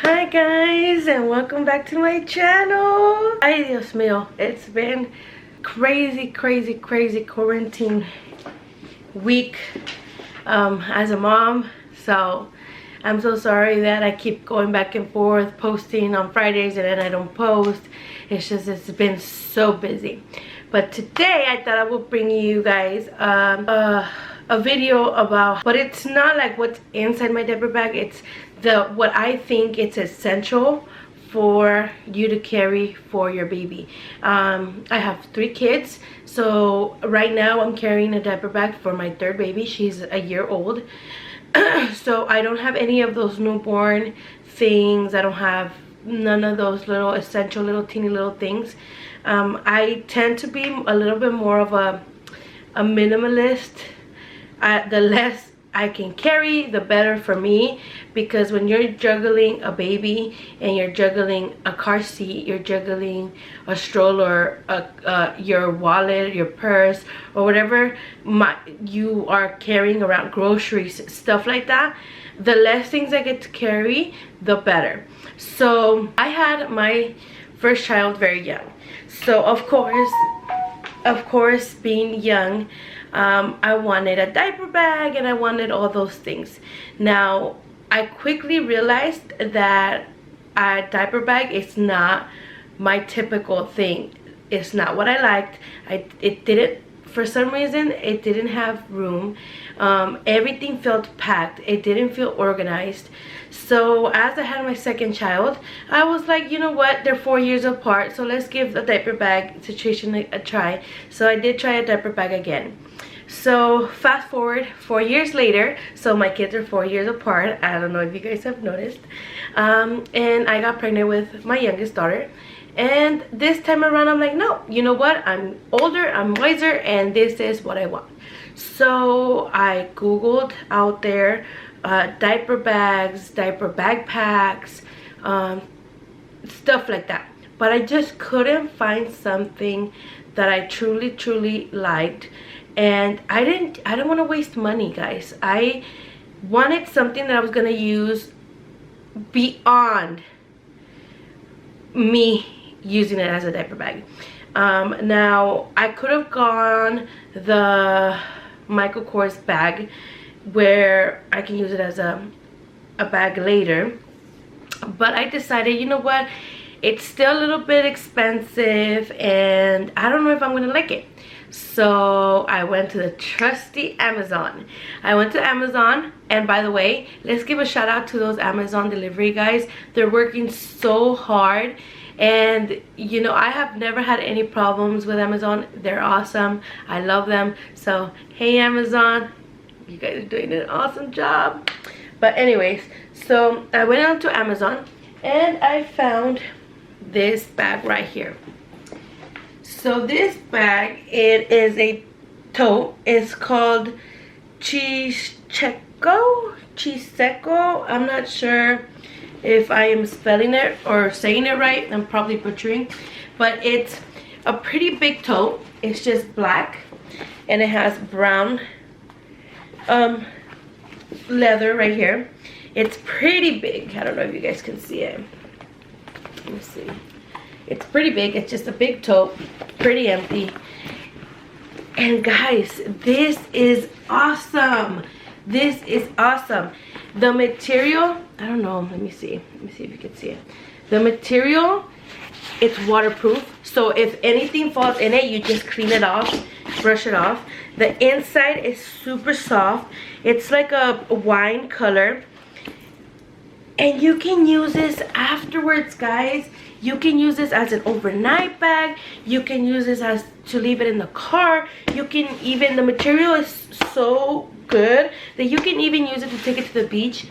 Hi guys, and welcome back to my channel. Ay Dios mío, it's been crazy quarantine week as a mom. So I'm so sorry that I keep going back and forth posting on Fridays and then I don't post. It's been so busy. But today I thought I would bring you guys a video about, but it's not like what's inside my diaper bag, it's what I think it's essential for you to carry for your baby. I have 3 kids, so right now I'm carrying a diaper bag for my 3rd baby. She's a year old. So I don't have any of those newborn things. I don't have none of those little essential little teeny little things. I tend to be a little bit more of a minimalist. The less I can carry, the better for me, because when you're juggling a baby and you're juggling a car seat, you're juggling a stroller, your wallet, your purse, or whatever you are carrying around, groceries, stuff like that, the less things I get to carry, the better. So I had my first child very young, so of course being young, I wanted a diaper bag and I wanted all those things. Now I quickly realized that a diaper bag is not my typical thing. It's not what I liked. It didn't, for some reason it didn't have room. Everything felt packed. It didn't feel organized. So as I had my 2nd child, I was like, you know what, they're 4 years apart, so let's give the diaper bag situation a try. So I did try a diaper bag again. So fast forward 4 years later, so my kids are 4 years apart. I don't know if you guys have noticed. And I got pregnant with my youngest daughter. And this time around, I'm like, no, you know what? I'm older, I'm wiser, and this is what I want. So I Googled out there diaper bags, diaper backpacks, stuff like that. But I just couldn't find something that I truly liked. And I didn't want to waste money, guys. I wanted something that I was gonna use beyond me using it as a diaper bag. Now I could have gone the Michael Kors bag where I can use it as a bag later, but I decided, you know what, it's still a little bit expensive and I don't know if I'm gonna like it. So I went to the trusty Amazon. I went to Amazon, and by the way, let's give a shout out to those Amazon delivery guys. They're working so hard, and you know, I have never had any problems with Amazon. They're awesome. I love them. So hey Amazon, you guys are doing an awesome job. But anyways, so I went on to Amazon and I found this bag right here. So this bag, it is a tote. It's called Chiseko. I'm not sure if I am spelling it or saying it right. I'm probably butchering, but it's a pretty big tote. It's just black and it has brown leather right here. It's pretty big. I don't know if you guys can see it. Let me see. It's pretty big. It's just a big tote, pretty empty. And guys, this is awesome. This is awesome. The material, I don't know, let me see if you can see it. The material, it's waterproof, so if anything falls in it, you just clean it off, brush it off. The inside is super soft. It's like a wine color, and you can use this afterwards, guys. You can use this as an overnight bag. You can use this as to leave it in the car. You can even, the material is so good that you can even use it to take it to the beach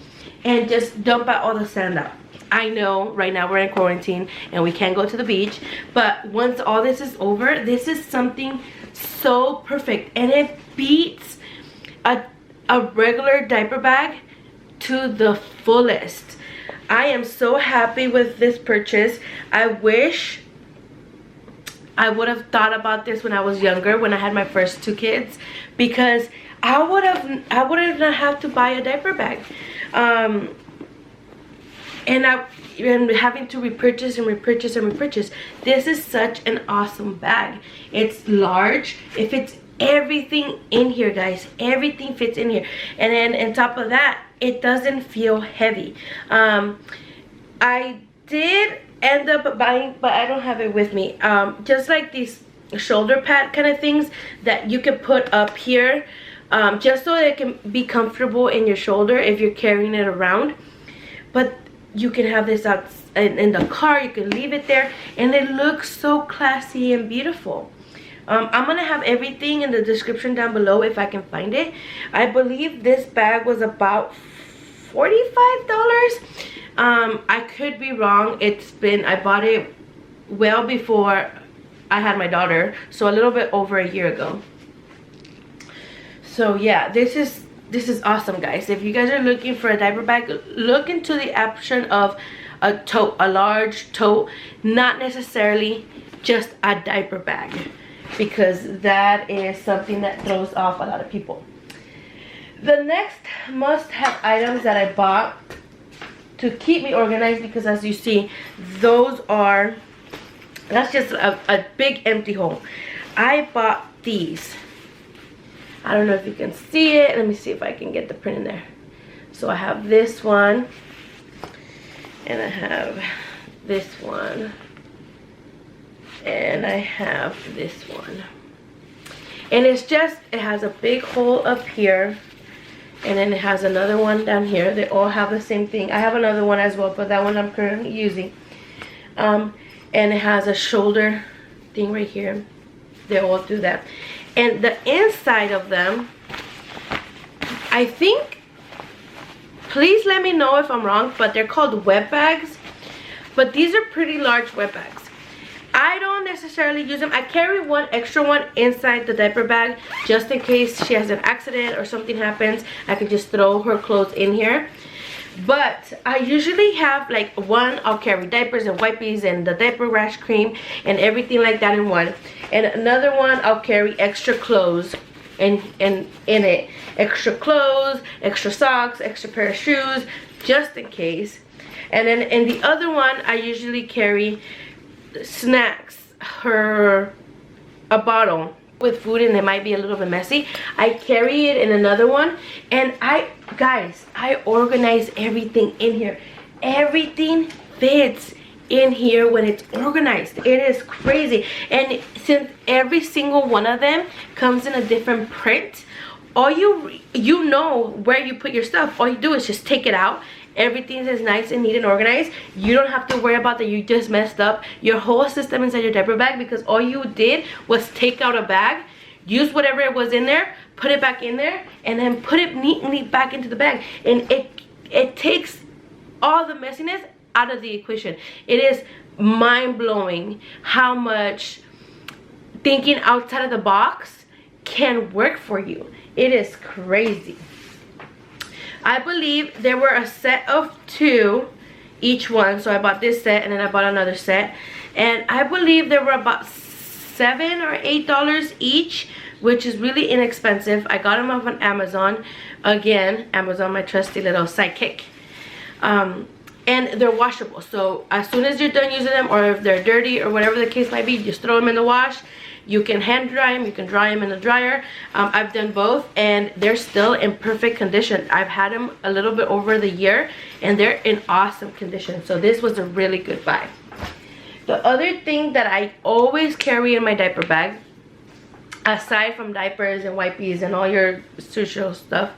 and just dump out all the sand out. I know right now we're in quarantine and we can't go to the beach, but once all this is over, this is something so perfect, and it beats a regular diaper bag to the fullest. I am so happy with this purchase. I wish I would have thought about this when I was younger, when I had my first 2 kids, because I would have not have to buy a diaper bag. and I've been having to repurchase and repurchase and repurchase. This is such an awesome bag. It's large. It fits everything in here, guys. Everything fits in here, and then on top of that, it doesn't feel heavy. I did end up buying, but I don't have it with me, just like these shoulder pad kind of things that you can put up here, just so it can be comfortable in your shoulder if you're carrying it around. But you can have this out in the car, you can leave it there, and it looks so classy and beautiful. I'm gonna have everything in the description down below if I can find it. I believe this bag was about $45. I could be wrong. I bought it well before I had my daughter, so a little bit over a year ago. So yeah, this is awesome, guys. If you guys are looking for a diaper bag, look into the option of a tote, a large tote, not necessarily just a diaper bag, because that is something that throws off a lot of people. The next must-have items that I bought to keep me organized, because as you see, that's just a big empty hole. I bought these. I don't know if you can see it. Let me see if I can get the print in there. So I have this one, and I have this one, and I have this one. And it has a big hole up here, and then it has another one down here. They all have the same thing. I have another one as well, but that one I'm currently using. And it has a shoulder thing right here. They all do that. And the inside of them, I think, please let me know if I'm wrong, but they're called wet bags. But these are pretty large wet bags. I don't necessarily use them. I carry one extra one inside the diaper bag just in case she has an accident or something happens. I can just throw her clothes in here. But I usually have like one, I'll carry diapers and wipes and the diaper rash cream and everything like that in one. And another one, I'll carry extra clothes in it. Extra clothes, extra socks, extra pair of shoes, just in case. And then in the other one, I usually carry snacks, a bottle with food, and it might be a little bit messy. I carry it in another one, and guys, I organize everything in here. Everything fits in here when it's organized. It is crazy. And since every single one of them comes in a different print, all you know where you put your stuff. All you do is just take it out. Everything is nice and neat and organized. You don't have to worry about that you just messed up your whole system inside your diaper bag, because all you did was take out a bag, use whatever it was in there, put it back in there, and then put it neatly back into the bag. And it takes all the messiness out of the equation. It is mind-blowing how much thinking outside of the box can work for you. It is crazy. I believe there were a set of 2 each one, so I bought this set and then I bought another set, and I believe there were about $7 or $8 each, which is really inexpensive. I got them off on Amazon. Again, Amazon, my trusty little sidekick. And they're washable, so as soon as you're done using them, or if they're dirty or whatever the case might be, just throw them in the wash. You can hand dry them, you can dry them in the dryer. I've done both, and they're still in perfect condition. I've had them a little bit over the year, and they're in awesome condition. So this was a really good buy. The other thing that I always carry in my diaper bag, aside from diapers and wipes and all your social stuff,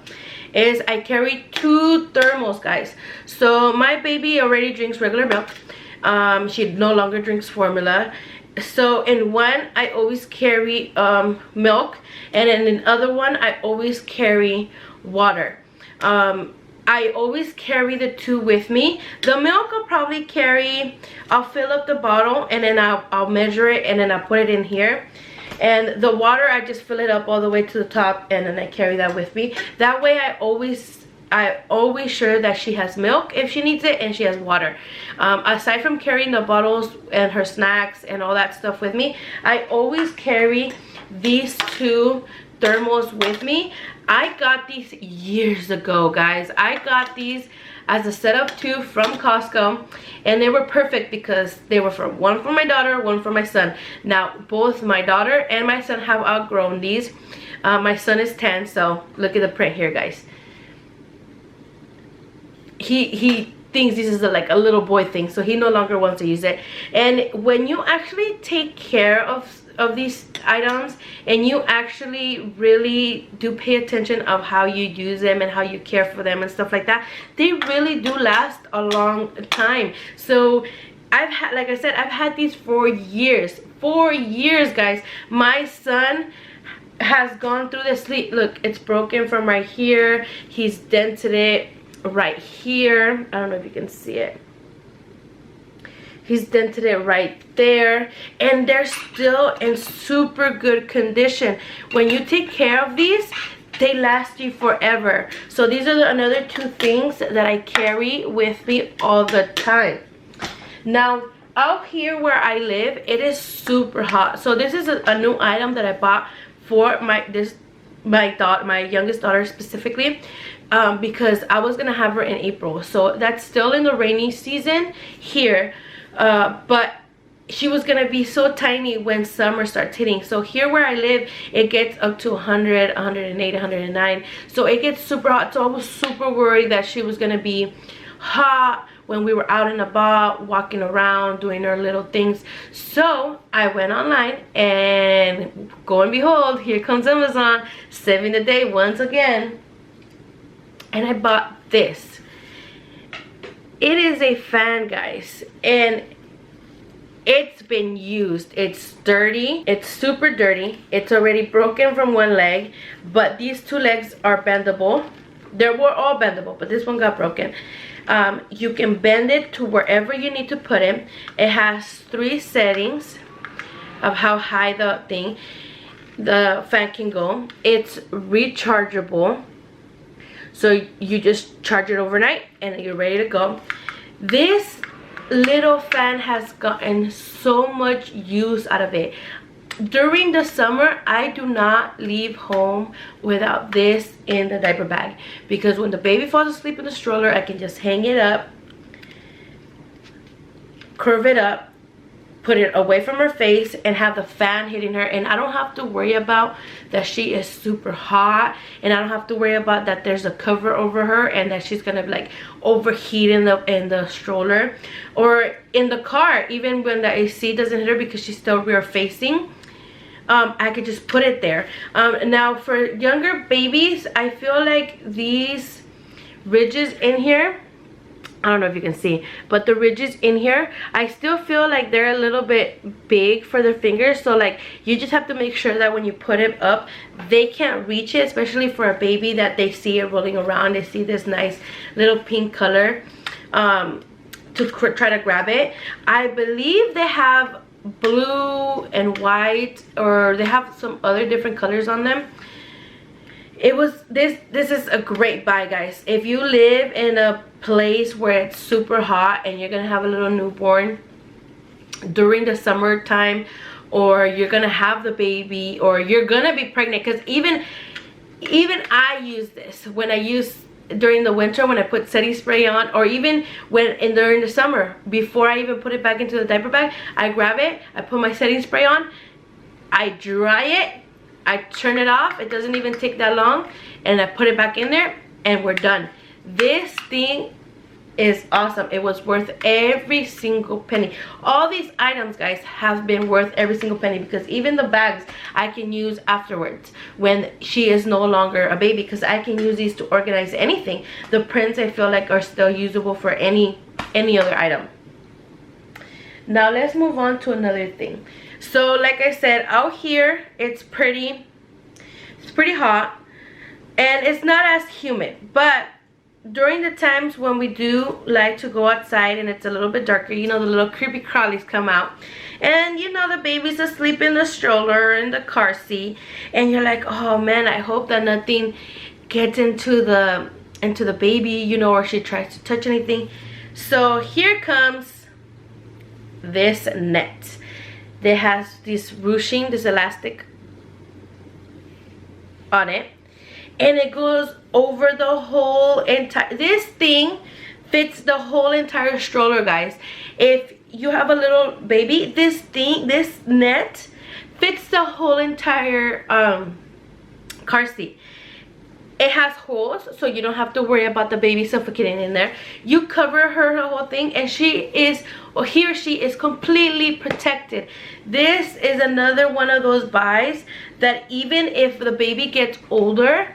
is I carry 2 thermos, guys. So my baby already drinks regular milk. She no longer drinks formula. So in one, I always carry milk, and in the other one, I always carry water. I always carry the 2 with me. The milk I'll probably carry, I'll fill up the bottle, and then I'll measure it, and then I'll put it in here. And the water, I just fill it up all the way to the top, and then I carry that with me. That way I always sure that she has milk if she needs it, and she has water. Aside from carrying the bottles and her snacks and all that stuff with me, I always carry these 2 thermos with me. I got these years ago, guys. I got these as a set of 2 from Costco, and they were perfect because they were for one for my daughter, one for my son. Now both my daughter and my son have outgrown these. My son is 10, so look at the print here, guys. He thinks this is like a little boy thing, so he no longer wants to use it. And when you actually take care of these items and you actually really do pay attention of how you use them and how you care for them and stuff like that, they really do last a long time. So I've had, like I said, I've had these for years. 4 years, guys. My son has gone through this. Look, it's broken from right here. He's dented it right here. I don't know if you can see it. He's dented it right there, and they're still in super good condition. When you take care of these, they last you forever. So these are another 2 things that I carry with me all the time. Now out here where I live, it is super hot. So this is a new item that I bought for my youngest daughter specifically, because I was gonna have her in April. So that's still in the rainy season here. But she was gonna be so tiny when summer starts hitting. So here where I live, it gets up to 100, 108, 109. So it gets super hot. So I was super worried that she was gonna be hot when we were out and about, walking around, doing our little things. So I went online, and go and behold, here comes Amazon, saving the day once again. And I bought this. It is a fan, guys, and it's been used. It's dirty. It's super dirty. It's already broken from one leg, but these 2 legs are bendable. They were all bendable, but this one got broken. You can bend it to wherever you need to put it. It has 3 settings of how high the fan can go. It's rechargeable. So you just charge it overnight and you're ready to go. This little fan has gotten so much use out of it. During the summer, I do not leave home without this in the diaper bag, because when the baby falls asleep in the stroller, I can just hang it up, curve it up, put it away from her face, and have the fan hitting her, and I don't have to worry about that she is super hot, and I don't have to worry about that there's a cover over her and that she's gonna like overheat in the stroller or in the car. Even when the AC doesn't hit her because she's still rear facing, I could just put it there. Now for younger babies, I feel like these ridges in here, I don't know if you can see, but the ridges in here, I still feel like they're a little bit big for their fingers. So like, you just have to make sure that when you put it up, they can't reach it, especially for a baby, that they see it rolling around, they see this nice little pink color, to try to grab it. I believe they have blue and white, or they have some other different colors on them. This is a great buy, guys. If you live in a place where it's super hot and you're gonna have a little newborn during the summertime, or you're gonna have the baby, or you're gonna be pregnant, because even I use this when I use during the winter, when I put setting spray on, or even during the summer, before I even put it back into the diaper bag, I grab it, I put my setting spray on, I dry it, I turn it off, it doesn't even take that long, and I put it back in there, and we're done. This thing is awesome. It was worth every single penny. All these items, guys, have been worth every single penny, because even the bags I can use afterwards when she is no longer a baby, because I can use these to organize anything. The prints, I feel like, are still usable for any other item. Now let's move on to another thing. So like I said, out here it's pretty hot, and it's not as humid, but during the times when we do like to go outside and it's a little bit darker, you know, the little creepy crawlies come out, and you know, the baby's asleep in the stroller, in the car seat, and you're like, oh man, I hope that nothing gets into the baby, you know, or she tries to touch anything. So here comes this net. It has this ruching, this elastic on it, and it goes over the whole entire, this thing fits the whole entire stroller, guys. If you have a little baby, this net fits the whole entire car seat. It has holes, so you don't have to worry about the baby suffocating in there. You cover her the whole thing, and she is, or he or she is, completely protected. This is another one of those buys that even if the baby gets older,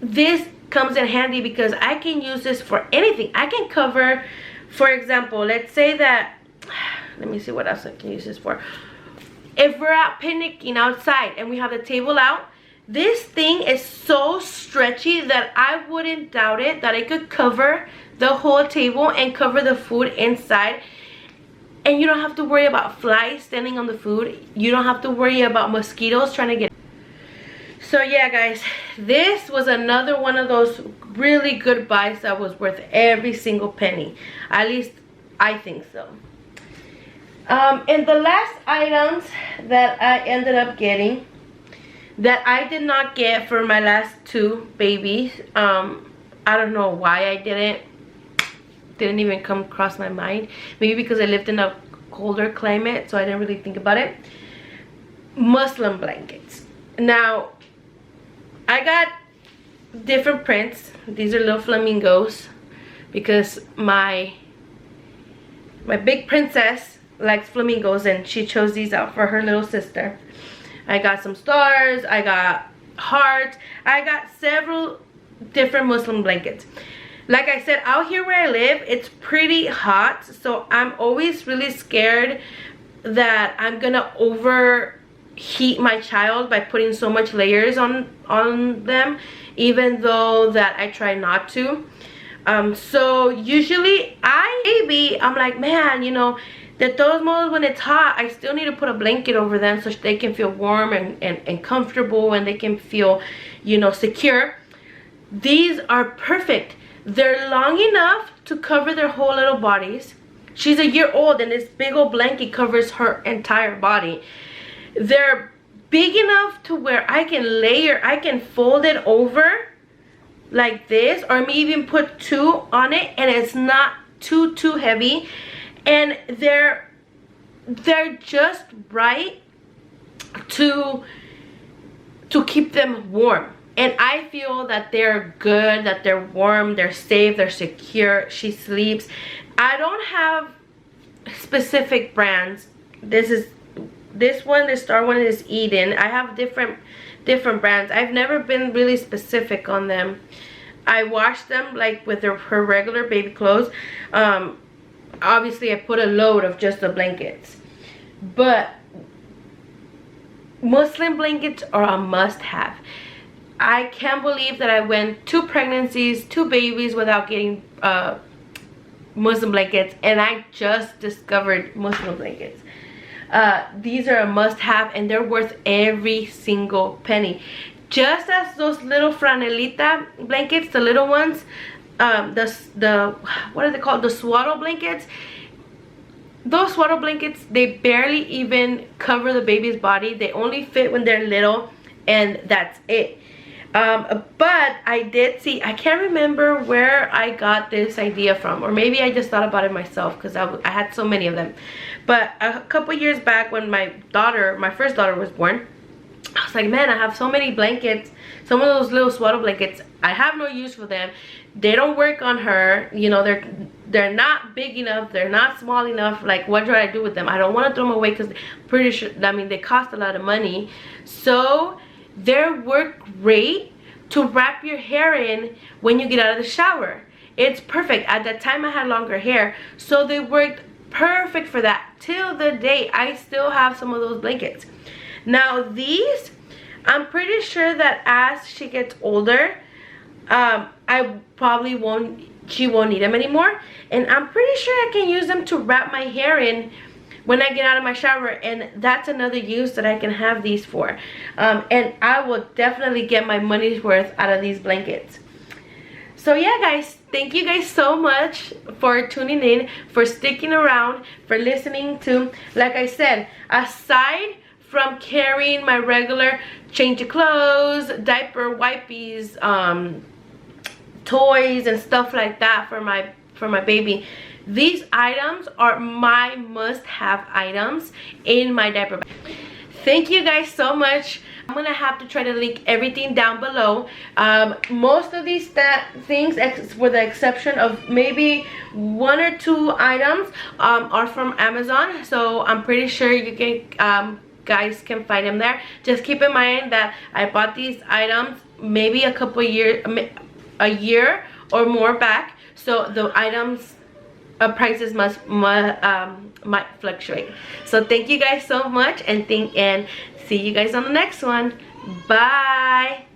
this comes in handy, because I can use this for anything. I can cover, for example, let's say that, let me see what else I can use this for. If we're out picnicking outside and we have the table out, this thing is so stretchy that I wouldn't doubt it that I could cover the whole table and cover the food inside. And you don't have to worry about flies standing on the food. You don't have to worry about mosquitoes trying to get. So yeah, guys, this was another one of those really good buys that was worth every single penny. At least I think so. And the last items that I ended up getting, that I did not get for my last two babies, I don't know why I didn't even come across my mind. Maybe because I lived in a colder climate, so I didn't really think about it. Muslin blankets. Now, I got different prints. These are little flamingos, because my big princess likes flamingos, and she chose these out for her little sister. I got some stars, I got hearts, I got several different muslin blankets. Like I said, out here where I live, it's pretty hot, so I'm always really scared that I'm gonna overheat my child by putting so much layers on them, even though that I try not to. So usually I'm like, man, you know, de todos modos, when it's hot, I still need to put a blanket over them so they can feel warm and comfortable, and they can feel, you know, secure. These are perfect. They're long enough to cover their whole little bodies. She's a year old, and this big old blanket covers her entire body. They're big enough to where I can fold it over like this, or maybe even put two on it, and it's not too heavy. And they're just right to keep them warm. And I feel that they're good, that they're warm, they're safe, they're secure. She sleeps. I don't have specific brands. This one, the star one, is Eden. I have different brands. I've never been really specific on them. I wash them like with her regular baby clothes. Obviously I put a load of just the blankets, but muslin blankets are a must-have. I can't believe that I went 2 pregnancies, 2 babies without getting muslin blankets, and I just discovered muslin blankets. These are a must-have, and they're worth every single penny. Just as those little franelita blankets, the little ones, the what are they called, the swaddle blankets. Those swaddle blankets, they barely even cover the baby's body. They only fit when they're little, and that's it. But I did see, I can't remember where I got this idea from, or maybe I just thought about it myself, because I had so many of them. But a couple years back, when my first daughter was born, I was like, man, I have so many blankets, some of those little swaddle blankets. I have no use for them. They don't work on her, you know. They're not big enough, they're not small enough. Like, what do I do with them? I don't want to throw them away, because pretty sure, I mean, they cost a lot of money. So they work great to wrap your hair in when you get out of the shower. It's perfect. At that time I had longer hair, so they worked perfect for that. Till the day, I still have some of those blankets. Now these, I'm pretty sure that as she gets older, she won't need them anymore, and I'm pretty sure I can use them to wrap my hair in when I get out of my shower, and that's another use that I can have these for. And I will definitely get my money's worth out of these blankets. So yeah, guys, thank you guys so much for tuning in, for sticking around, for listening to, like I said, aside from carrying my regular change of clothes, diaper, wipes, toys and stuff like that for my baby. These items are my must-have items in my diaper bag. Thank you guys so much. I'm gonna have to try to link everything down below. Most of these things, with the exception of maybe 1 or 2 items, are from Amazon. So I'm pretty sure you can guys can find them there. Just keep in mind that I bought these items maybe a year or more back, so the items prices might fluctuate. So thank you guys so much, and see you guys on the next one. Bye.